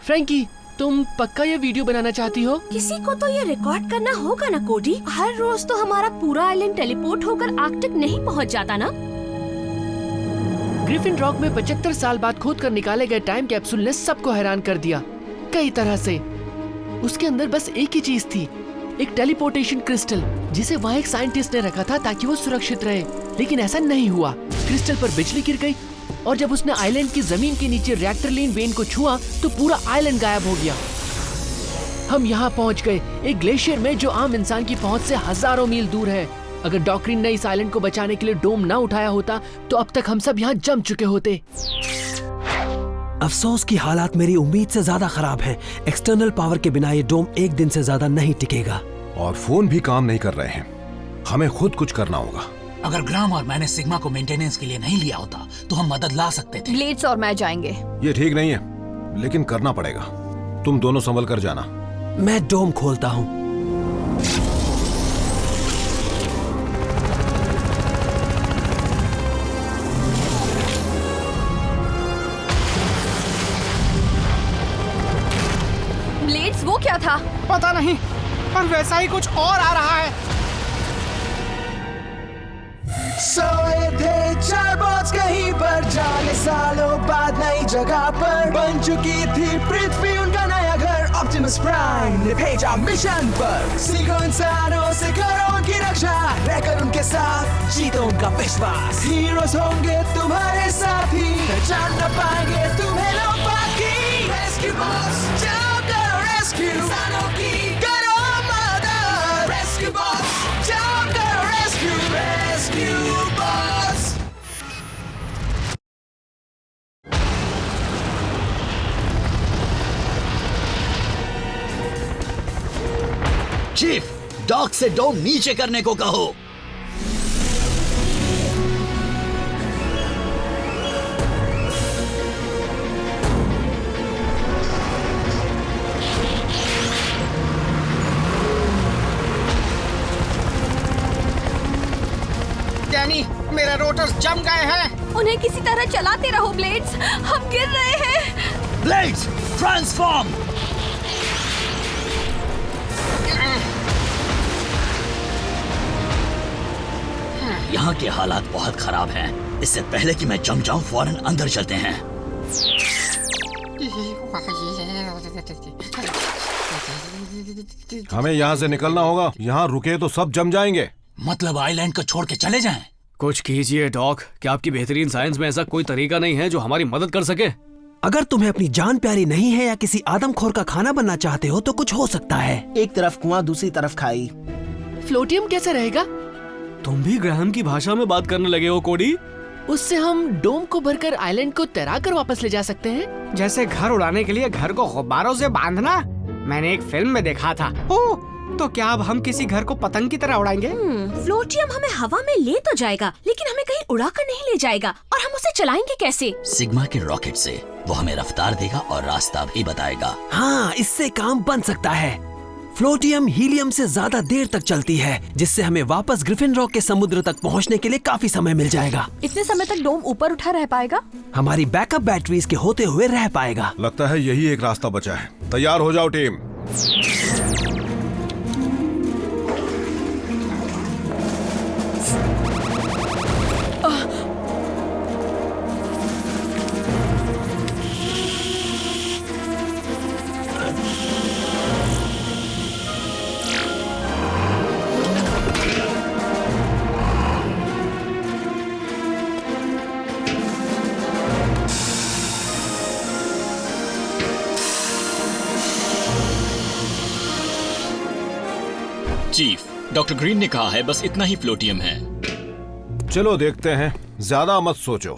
Frankie, तुम पक्का ये वीडियो बनाना चाहती हो? किसी को तो ये रिकॉर्ड करना होगा ना कोडी। हर रोज तो हमारा पूरा आइलैंड टेलीपोर्ट होकर आर्कटिक नहीं पहुंच जाता ना। ग्रिफिन रॉक में 75 साल बाद खोद कर निकाले गए टाइम कैप्सूल ने सबको हैरान कर दिया कई तरह से। उसके अंदर बस एक ही चीज थी, एक टेलीपोर्टेशन क्रिस्टल, जिसे वहाँ एक साइंटिस्ट ने रखा था ताकि वो सुरक्षित रहे। लेकिन ऐसा नहीं हुआ। क्रिस्टल पर बिजली गिर गई और जब उसने आइलैंड की जमीन के नीचे रिएक्टरलीन वेन को छुआ तो पूरा आइलैंड गायब हो गया। हम यहाँ पहुँच गए, एक ग्लेशियर में जो आम इंसान की पहुँच से हजारों मील दूर है। अगर डॉक्ट्रिन ने इस आइलैंड को बचाने के लिए डोम ना उठाया होता तो अब तक हम सब यहाँ जम चुके होते। अफसोस की हालात मेरी उम्मीद से ज्यादा खराब हैं। एक्सटर्नल पावर के बिना ये डोम एक दिन से ज्यादा नहीं टिकेगा। और फोन भी काम नहीं कर रहे हैं। हमें खुद कुछ करना होगा। अगर ग्राम और मैंने सिग्मा को मेंटेनेंस के लिए नहीं लिया होता तो हम मदद ला सकते थे। ब्लेड्स और मैं जाएंगे। ये ठीक नहीं है, लेकिन करना पड़ेगा। तुम दोनों संभल कर जाना। मैं डोम खोलता हूँ। ब्लेड्स, वो क्या था? पता नहीं, पर वैसा ही कुछ और आ रहा है। सोए थे चार बॉट्स कहीं पर, जाने सालों बाद नई जगह पर बन चुकी थी पृथ्वी उनका नया घर। ऑप्टिमस प्राइम ने भेजा मिशन पर, सीखो इंसानों से करो उनकी रक्षा, रहकर उनके साथ जीतो उनका विश्वास। हीरोज होंगे तुम्हारे साथी, पहचान न पाएंगे तुम्हें लोग बाकी। रेस्क्यू बॉस, जाओ करो रेस्क्यू इंसानों की, करो मदद। रेस्क्यू बॉस, जाओ करो rescue, rescue boss. Chief, dock से डोम नीचे करने को कहो। डैनी, मेरे रोटर्स जम गए हैं। उन्हें किसी तरह चलाते रहो ब्लेड्स, हम गिर रहे हैं। Blades, transform. यहाँ के हालात बहुत खराब हैं। इससे पहले कि मैं जम जाऊं, फौरन अंदर चलते हैं। हमें यहाँ से निकलना होगा। यहाँ रुके तो सब जम जाएंगे। मतलब आइलैंड को छोड़ के चले जाएं? कुछ कीजिए डॉक। क्या आपकी बेहतरीन साइंस में ऐसा कोई तरीका नहीं है जो हमारी मदद कर सके? अगर तुम्हें अपनी जान प्यारी नहीं है या किसी आदमखोर का खाना बनना चाहते हो तो कुछ हो सकता है। एक तरफ कुआं, दूसरी तरफ खाई। फ्लोटियम कैसे रहेगा? तुम भी ग्राहम की भाषा में बात करने लगे हो कोडी? उससे हम डोम को भरकर आइलैंड को तैरा कर वापस ले जा सकते हैं। जैसे घर उड़ाने के लिए घर को गुब्बारों से बांधना, मैंने एक फिल्म में देखा था। ओह, तो क्या अब हम किसी घर को पतंग की तरह उड़ाएंगे? फ्लोटियम हमें हवा में ले तो जाएगा, लेकिन हमें कहीं उड़ाकर नहीं ले जाएगा। और हम उसे चलाएंगे कैसे? सिग्मा के रॉकेट से। वो हमें रफ्तार देगा और रास्ता भी बताएगा। हाँ, इससे काम बन सकता है। फ्लोटियम हीलियम से ज्यादा देर तक चलती है, जिससे हमें वापस ग्रिफिन रॉक के समुद्र तक पहुंचने के लिए काफी समय मिल जाएगा। इतने समय तक डोम ऊपर उठा रह पाएगा? हमारी बैकअप बैटरीज के होते हुए रह पाएगा। लगता है यही एक रास्ता बचा है। तैयार हो जाओ टीम। चीफ, डॉक्टर ग्रीन ने कहा है बस इतना ही फ्लोटियम है। चलो देखते हैं, ज्यादा मत सोचो।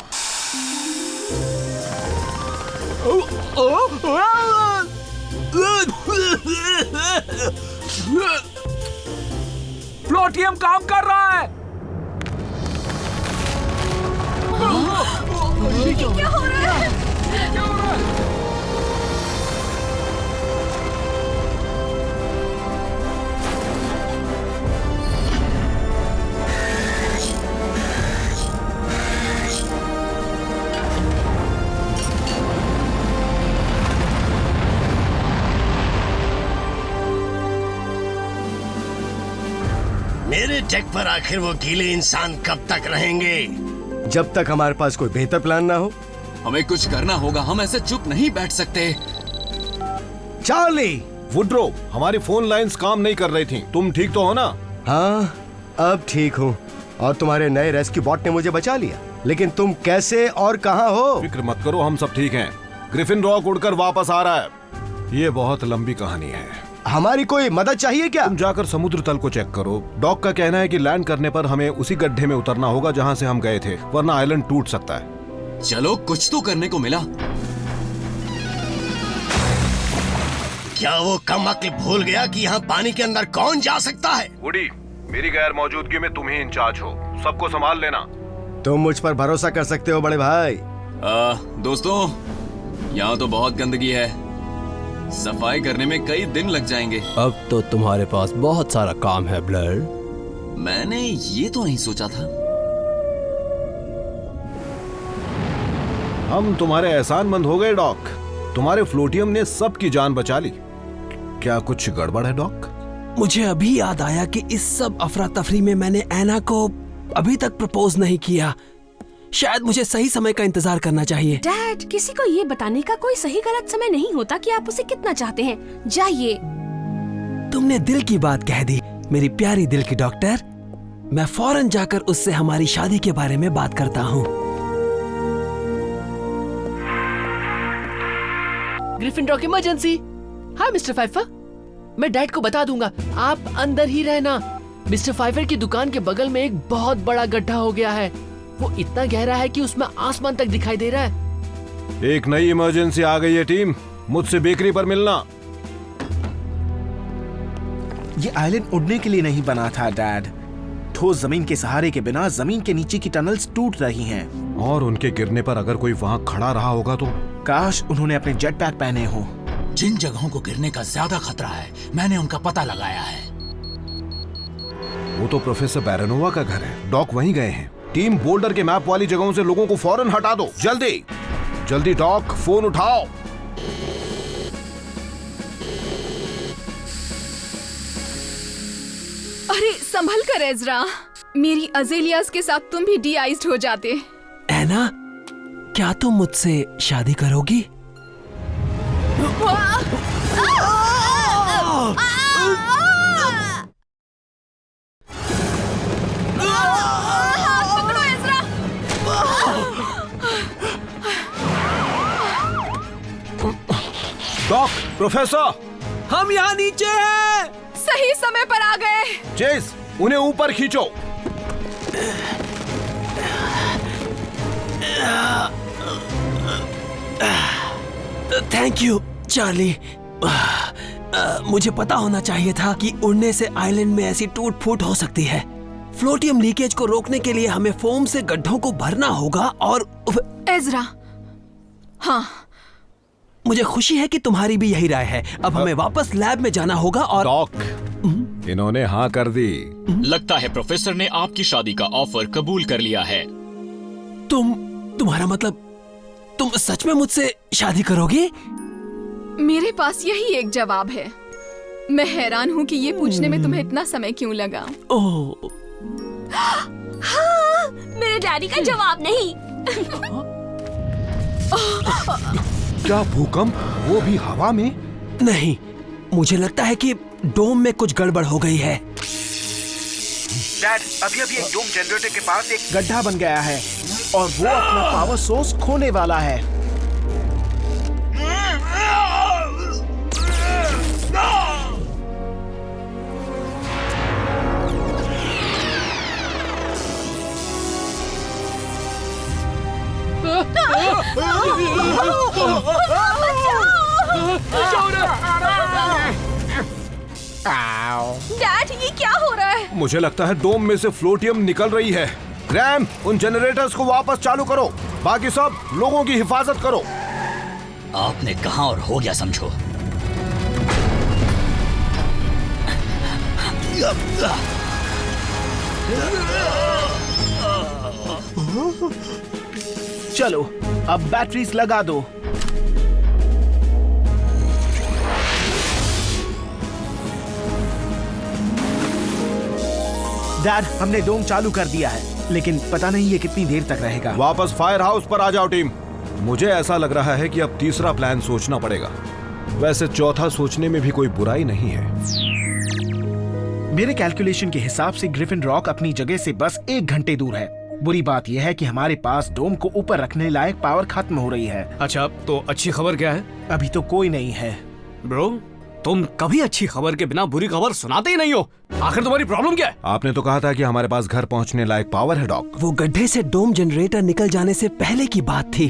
फ्लोटियम काम कर रहा है। क्या हो रहा है? मेरे डेक पर आखिर वो गीले इंसान कब तक रहेंगे? जब तक हमारे पास कोई बेहतर प्लान ना हो। हमें कुछ करना होगा, हम ऐसे चुप नहीं बैठ सकते। चार्ली! वुड्रो, हमारी फोन लाइंस काम नहीं कर रही थी। तुम ठीक तो हो ना? हाँ, अब ठीक हूँ। और तुम्हारे नए रेस्क्यू बॉट ने मुझे बचा लिया। लेकिन तुम कैसे और कहाँ हो? फिक्र मत करो, हम सब ठीक हैं। ग्रिफिन रॉक उड़कर वापस आ रहा है। ये बहुत लंबी कहानी है। हमारी कोई मदद चाहिए क्या? तुम जाकर समुद्र तल को चेक करो। डॉक का कहना है कि लैंड करने पर हमें उसी गड्ढे में उतरना होगा जहाँ से हम गए थे, वरना आइलैंड टूट सकता है। चलो, कुछ तो करने को मिला। क्या वो कमअक्ल भूल गया कि यहाँ पानी के अंदर कौन जा सकता है? वुडी, मेरी गैर मौजूदगी में तुम ही इंचार्ज हो, सबको संभाल लेना। तुम मुझ पर भरोसा कर सकते हो बड़े भाई। दोस्तों, यहाँ तो बहुत गंदगी है, सफाई करने में कई दिन लग जाएंगे। अब तो तुम्हारे पास बहुत सारा काम है ब्लर। मैंने ये तो नहीं सोचा था। हम तुम्हारे एहसानमंद हो गए डॉक। तुम्हारे फ्लोटियम ने सबकी जान बचा ली। क्या कुछ गड़बड़ है डॉक? मुझे अभी याद आया कि इस सब अफरा तफरी में मैंने एना को अभी तक प्रपोज नहीं किया। शायद मुझे सही समय का इंतजार करना चाहिए। डैड, किसी को ये बताने का कोई सही गलत समय नहीं होता कि आप उसे कितना चाहते हैं। जाइए। तुमने दिल की बात कह दी, मेरी प्यारी दिल की डॉक्टर। मैं फौरन जाकर उससे हमारी शादी के बारे में बात करता हूँ। Griffin rock emergency. हाँ मिस्टर फाइफर, मैं डैड को बता दूंगा, आप अंदर ही रहना। मिस्टर फाइफर की दुकान के बगल में एक बहुत बड़ा गड्ढा हो गया है। वो इतना गहरा है कि उसमें आसमान तक दिखाई दे रहा है। एक नई इमरजेंसी आ गई है टीम, मुझसे बेकरी पर मिलना। ये आइलैंड उड़ने के लिए नहीं बना था डैड। ठोस जमीन के सहारे के बिना जमीन के नीचे की टनल्स टूट रही हैं। और उनके गिरने पर अगर कोई वहाँ खड़ा रहा होगा तो? काश उन्होंने अपने जेट पैक पहने हो। जिन जगहों को गिरने का ज्यादा खतरा है, मैंने उनका पता लगाया है। वो तो प्रोफेसर बैरनोवा का घर है। डॉक वहीं गए हैं। टीम, बोल्डर के मैप वाली जगहों से लोगों को फौरन हटा दो। जल्दी जल्दी डॉक, फोन उठाओ। अरे संभल कर एज़रा, मेरी अजेलियास के साथ तुम भी डी-आइस्ड हो जाते। एना, क्या तुम मुझसे शादी करोगी? डॉक, प्रोफेसर, हम यहाँ नीचे हैं। सही समय पर आ गए। चेस, उन्हें ऊपर खींचो। Thank you Charlie. मुझे पता होना चाहिए था कि उड़ने से आइलैंड में ऐसी टूट फूट हो सकती है। फ्लोटियम लीकेज को रोकने के लिए हमें फोम से गड्ढों को भरना होगा। और एज़रा, हाँ, मुझे खुशी है कि तुम्हारी भी यही राय है। अब हमें वापस लैब में जाना होगा। और डॉक, इन्होंने हाँ कर दी। लगता है प्रोफेसर ने आपकी शादी का ऑफर कबूल कर लिया है। तुम्हारा मतलब, तुम सच में मुझसे शादी करोगी? मेरे पास यही एक जवाब है। मैं हैरान हूँ कि ये पूछने में तुम्हें इतना समय क्यों लगा। ओह, हाँ, मेरे डैडी का जवाब नहीं। क्या भूकंप, वो भी हवा में? नहीं, मुझे लगता है कि डोम में कुछ गड़बड़ हो गई है। डैड, अभी एक डोम जनरेटर के पास एक गड्ढा बन गया है और वो अपना पावर सोर्स खोने वाला है। डैड, ये क्या हो रहा है? मुझे लगता है डोम में से फ्लोटियम निकल रही है। ग्रैम, उन जनरेटर्स को वापस चालू करो। बाकी सब लोगों की हिफाजत करो। आपने कहा और हो गया समझो। चलो, अब बैटरीज लगा दो। डैड, हमने डोम चालू कर दिया है, लेकिन पता नहीं ये कितनी देर तक रहेगा। वापस फायर हाउस पर आ जाओ टीम। मुझे ऐसा लग रहा है कि अब तीसरा प्लान सोचना पड़ेगा। वैसे चौथा सोचने में भी कोई बुराई नहीं है। मेरे कैलकुलेशन के हिसाब से ग्रिफिन रॉक अपनी जगह से बस 1 घंटे दूर है। बुरी बात यह है कि हमारे पास डोम को ऊपर रखने लायक पावर खत्म हो रही है। अच्छा, तो अच्छी खबर क्या है? अभी तो कोई नहीं है। ब्रो, तुम कभी अच्छी खबर के बिना बुरी खबर सुनाते ही नहीं हो। आखिर तुम्हारी प्रॉब्लम क्या है? आपने तो कहा था कि हमारे पास घर पहुंचने लायक पावर है डॉक। वो गड्ढे से डोम जनरेटर निकल जाने से पहले की बात थी।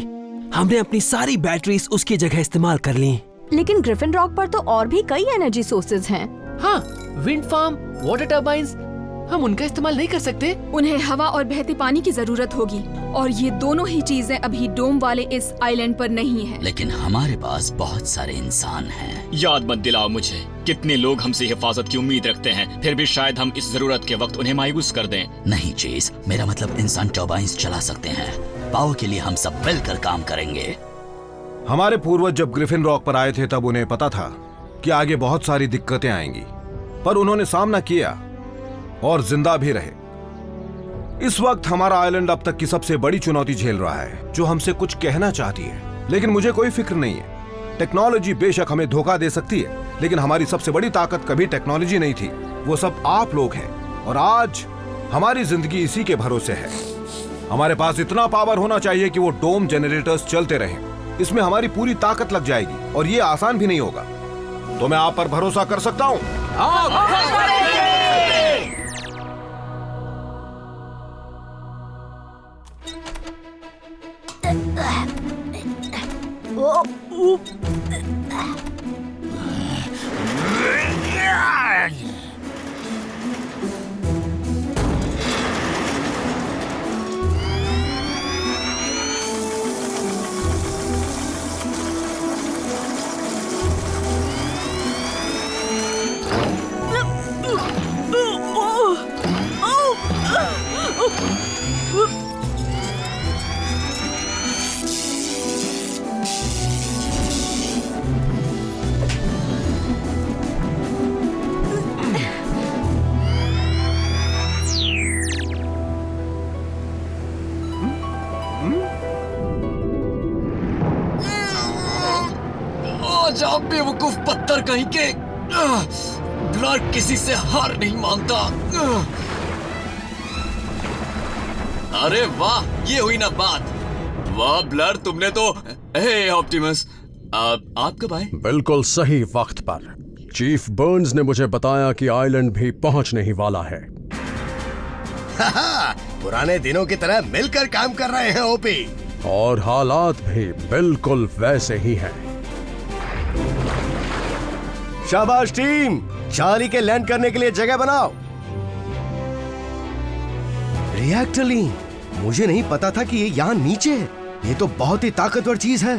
हमने अपनी सारी बैटरीज उसकी जगह इस्तेमाल कर ली। लेकिन ग्रिफिन रॉक पर तो और भी कई एनर्जी सोर्सेज हैं। हाँ, विंड फार्म, वाटर टर्बाइन्स, हम उनका इस्तेमाल नहीं कर सकते। उन्हें हवा और बहते पानी की जरूरत होगी, और ये दोनों ही चीजें अभी डोम वाले इस आइलैंड पर नहीं है। लेकिन हमारे पास बहुत सारे इंसान हैं। याद मत दिलाओ मुझे, कितने लोग हमसे हिफाजत की उम्मीद रखते हैं, फिर भी शायद हम इस जरूरत के वक्त उन्हें मायूस कर दें। नहीं चेज, मेरा मतलब इंसान टर्बाइन्स चला सकते हैं। पावर के लिए हम सब मिलकर काम करेंगे। हमारे पूर्वज जब ग्रिफिन रॉक पर आए थे तब उन्हें पता था कि आगे बहुत सारी दिक्कतें आएंगी, पर उन्होंने सामना किया और जिंदा भी रहे। इस वक्त हमारा आइलैंड अब तक की सबसे बड़ी चुनौती झेल रहा है, जो हमसे कुछ कहना चाहती है। लेकिन मुझे कोई फिक्र नहीं है। टेक्नोलॉजी बेशक हमें धोखा दे सकती है, लेकिन हमारी सबसे बड़ी ताकत कभी टेक्नोलॉजी नहीं थी, वो सब आप लोग हैं। और आज हमारी जिंदगी इसी के भरोसे है। हमारे पास इतना पावर होना चाहिए कि वो डोम जनरेटर्स चलते रहें। इसमें हमारी पूरी ताकत लग जाएगी, और ये आसान भी नहीं होगा। तो मैं आप पर भरोसा कर सकता हूँ? आप बेवकूफ पत्थर कहीं के। ब्लर किसी से हार नहीं मानता। अरे वाह, ये हुई ना बात। वाह ब्लर, तुमने तो। हे ऑप्टिमस, आप कब आए? बिल्कुल सही वक्त पर। चीफ बर्न्स ने मुझे बताया कि आइलैंड भी पहुंचने ही वाला है। पुराने दिनों की तरह मिलकर काम कर रहे हैं ओपी। और हालात भी बिल्कुल वैसे ही हैं। शाबाश टीम, चार्ली के लैंड करने के लिए जगह बनाओ। रिएक्टर लीन, मुझे नहीं पता था कि ये यहाँ नीचे है। ये तो बहुत ही ताकतवर चीज है।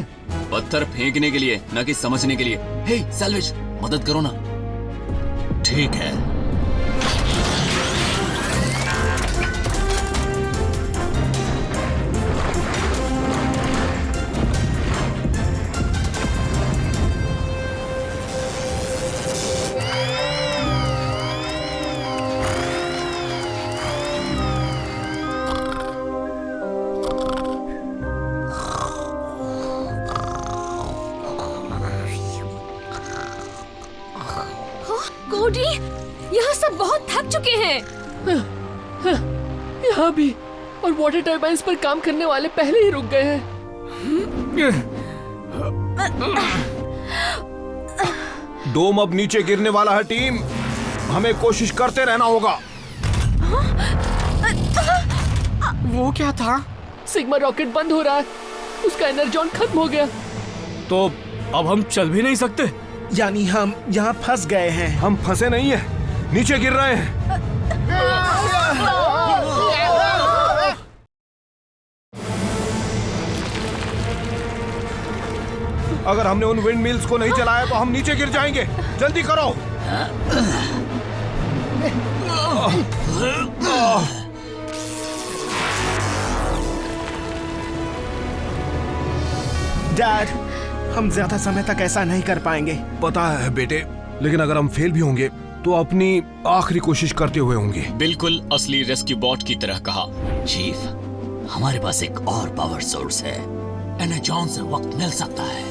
पत्थर फेंकने के लिए, न कि समझने के लिए। हे सैल्वेज, मदद करो ना। ठीक है। कोडी, यहाँ सब बहुत थक चुके हैं। यहाँ भी, और वाटर टर्बाइन्स पर काम करने वाले पहले ही रुक गए हैं। डोम अब नीचे गिरने वाला है टीम, हमें कोशिश करते रहना होगा। वो क्या था? सिग्मा रॉकेट बंद हो रहा है, उसका एनर्जॉन खत्म हो गया। तो अब हम चल भी नहीं सकते? यानी हम यहाँ फंस गए हैं। हम फंसे नहीं हैं, नीचे गिर रहे हैं। अगर हमने उन विंड मिल्स को नहीं चलाया तो हम नीचे गिर जाएंगे। जल्दी करो। डैड, हम ज्यादा समय तक ऐसा नहीं कर पाएंगे। पता है बेटे, लेकिन अगर हम फेल भी होंगे तो अपनी आखिरी कोशिश करते हुए होंगे। बिल्कुल असली रेस्क्यू बॉट की तरह कहा। चीफ, हमारे पास एक और पावर सोर्स है। एनर्जॉन से वक्त मिल सकता है।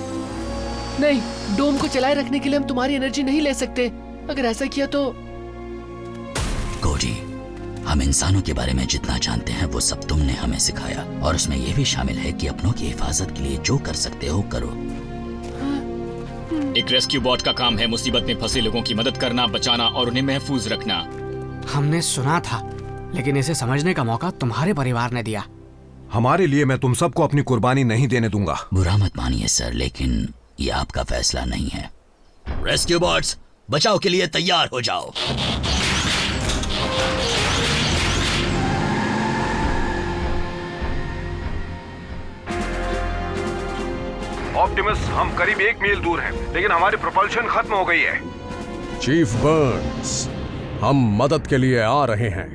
नहीं, डोम को चलाए रखने के लिए हम तुम्हारी एनर्जी नहीं ले सकते। अगर ऐसा किया तो कोडी, हम इंसानों के बारे में जितना जानते हैं वो सब तुमने हमें सिखाया, और उसमें यह भी शामिल है कि अपनों की हिफाजत के लिए जो कर सकते हो करो। एक रेस्क्यू बॉट का काम है मुसीबत में फंसे लोगों की मदद करना, बचाना और उन्हें महफूज रखना। हमने सुना था, लेकिन इसे समझने का मौका तुम्हारे परिवार ने दिया। हमारे लिए मैं तुम सबको अपनी कुर्बानी नहीं देने दूंगा। बुरा मत मानिए सर, लेकिन ये आपका फैसला नहीं है। रेस्क्यू बॉट्स, बचाव के लिए तैयार हो जाओ। ऑप्टिमस, हम करीब 1 मील दूर हैं, लेकिन हमारी प्रोपल्शन खत्म हो गई है। चीफ बर्न्स, हम मदद के लिए आ रहे हैं।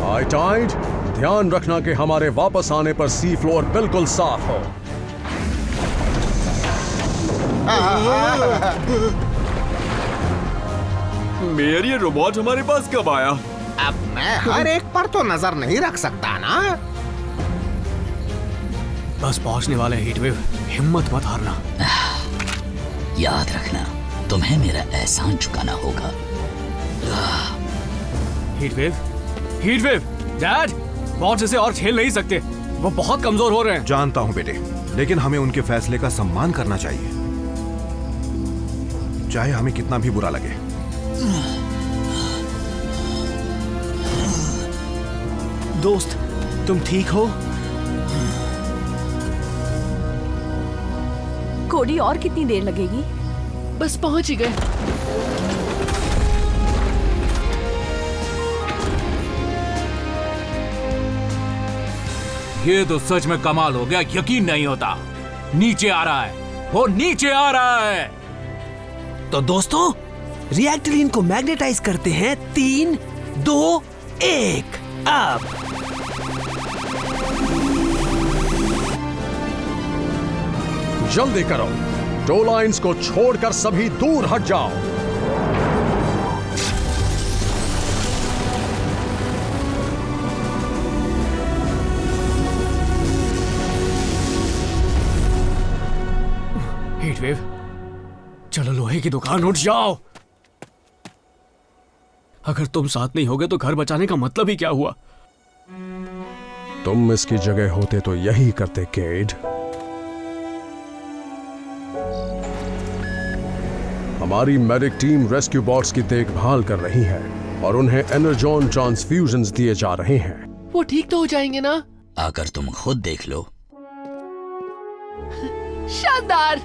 हाई टाइड, ध्यान रखना कि हमारे वापस आने पर सी फ्लोर बिल्कुल साफ हो। मेयर, ये रोबोट हमारे पास कब आया? अब मैं हर एक पर तो नजर नहीं रख सकता ना। बस पहुंचने वाले हीटवेव, हिम्मत मत हारना। याद रखना, तुम्हें मेरा एहसान चुकाना होगा। हीटवेव, हीटवेव, डैड, बॉस इसे और खेल नहीं सकते, वो बहुत कमजोर हो रहे हैं। जानता हूं बेटे, लेकिन हमें उनके फैसले का सम्मान करना चाहिए, चाहे हमें कितना भी बुरा लगे। दोस्त, तुम ठीक हो? कोडी, और कितनी देर लगेगी? बस पहुंच ही गए। ये तो सच में कमाल हो गया, यकीन नहीं होता। नीचे आ रहा है, वो नीचे आ रहा है। तो दोस्तों, रिएक्टर इनको मैग्नेटाइज करते हैं। 3, 2, 1 अब। जल्दी करो, टो लाइन्स को छोड़कर सभी दूर हट जाओ। हीटवेव, चलो लोहे की दुकान उठ जाओ। अगर तुम साथ नहीं होगे तो घर बचाने का मतलब ही क्या हुआ? तुम इसकी जगह होते तो यही करते केड। हमारी मेडिक टीम रेस्क्यू बॉट्स की देखभाल कर रही है और उन्हें एनर्जॉन ट्रांसफ्यूजन्स दिए जा रहे हैं। वो ठीक तो हो जाएंगे ना? आकर तुम खुद देख लो। शानदार।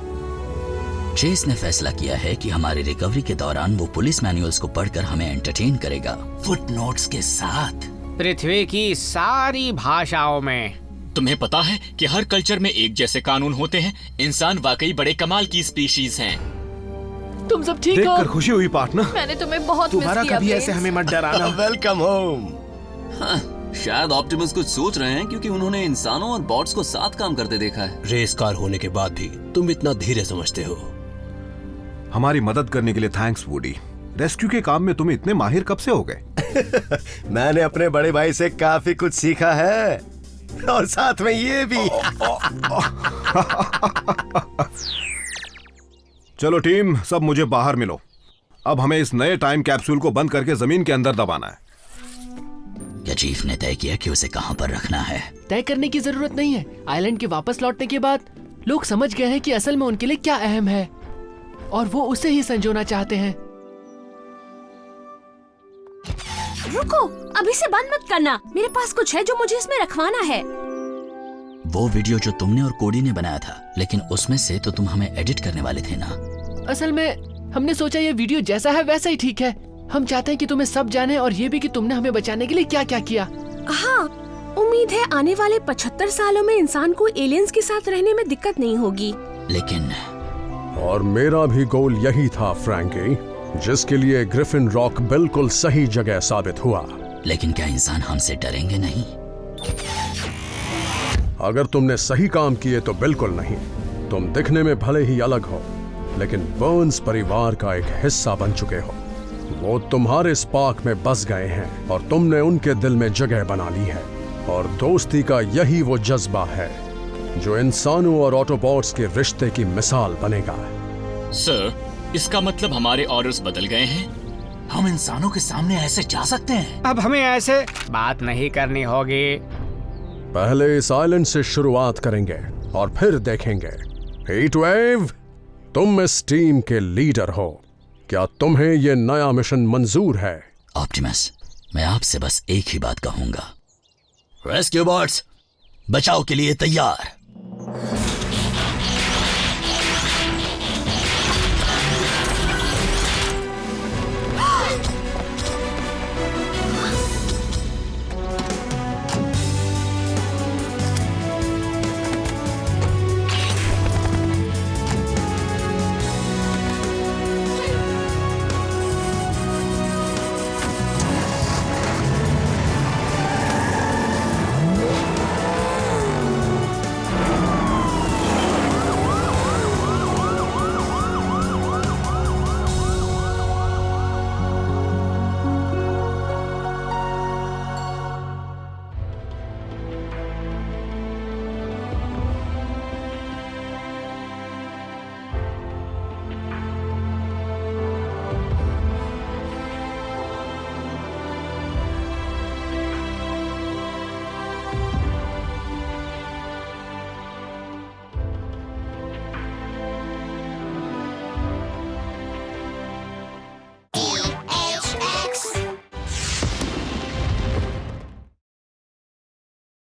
चेस ने फैसला किया है कि हमारी रिकवरी के दौरान वो पुलिस मैनुअल्स को पढ़कर हमें एंटरटेन करेगा, फुटनोट्स के साथ। पृथ्वी की सारी भाषाओं में। तुम्हें पता है कि हर कल्चर में एक जैसे कानून होते हैं। इंसान वाकई बड़े कमाल की स्पीशीज हैं। तुम सब ठीक हो? देखकर खुशी हुई पार्टनर। मैंने तुम्हें बहुत तुम्हारा कभी ऐसे हमें मत डराना। Welcome home. शायद ऑप्टिमस कुछ सोच रहे हैं क्योंकि उन्होंने इंसानों और बॉट्स को साथ काम करते देखा है। रेस कार होने के बाद भी तुम इतना धीरे समझते हो। हमारी मदद करने के लिए थैंक्स वुडी। रेस्क्यू के काम में तुम इतने माहिर कब से हो गए? मैंने अपने बड़े भाई से काफी कुछ सीखा है, और साथ में ये भी। चलो टीम, सब मुझे बाहर मिलो। अब हमें इस नए टाइम कैप्सूल को बंद करके जमीन के अंदर दबाना है। क्या चीफ ने तय किया कि उसे कहां पर रखना है? तय करने की जरूरत नहीं है। आइलैंड के वापस लौटने के बाद लोग समझ गए हैं कि असल में उनके लिए क्या अहम है, और वो उसे ही संजोना चाहते हैं। रुको, अभी से बंद मत करना। मेरे पास कुछ है जो मुझे इसमें रखवाना है। वो वीडियो जो तुमने और कोडी ने बनाया था, लेकिन उसमें से तो तुम हमें एडिट करने वाले थे ना? असल में हमने सोचा ये वीडियो जैसा है वैसा ही ठीक है। हम चाहते हैं कि तुम्हें सब जाने, और ये भी कि तुमने हमें बचाने के लिए क्या क्या किया। हाँ, उम्मीद है आने वाले 75 सालों में इंसान को एलियंस के साथ रहने में दिक्कत नहीं होगी। लेकिन और मेरा भी गोल यही था फ्रैंकी, जिसके लिए ग्रिफिन रॉक बिल्कुल सही जगह साबित हुआ। लेकिन क्या इंसान हमसे डरेंगे नहीं? अगर तुमने सही काम किए तो बिल्कुल नहीं। तुम दिखने में भले ही अलग हो, लेकिन बर्न्स परिवार का एक हिस्सा बन चुके हो। वो तुम्हारे स्पार्क में बस गए हैं और तुमने उनके दिल में जगह बना ली है। और दोस्ती का यही वो जज्बा है जो इंसानों और ऑटोबॉट्स के रिश्ते की मिसाल बनेगा। सर, इसका मतलब हमारे ऑर्डर्स बदल गए हैं? हम इंसानों के सामने ऐसे जा सकते हैं? अब हमें ऐसे बात नहीं करनी होगी। पहले इस आइलैंड से शुरुआत करेंगे और फिर देखेंगे। हीटवेव, तुम इस टीम के लीडर हो, क्या तुम्हें ये नया मिशन मंजूर है? ऑप्टिमस, मैं आपसे बस एक ही बात कहूंगा। रेस्क्यू बॉट्स, बचाव के लिए तैयार।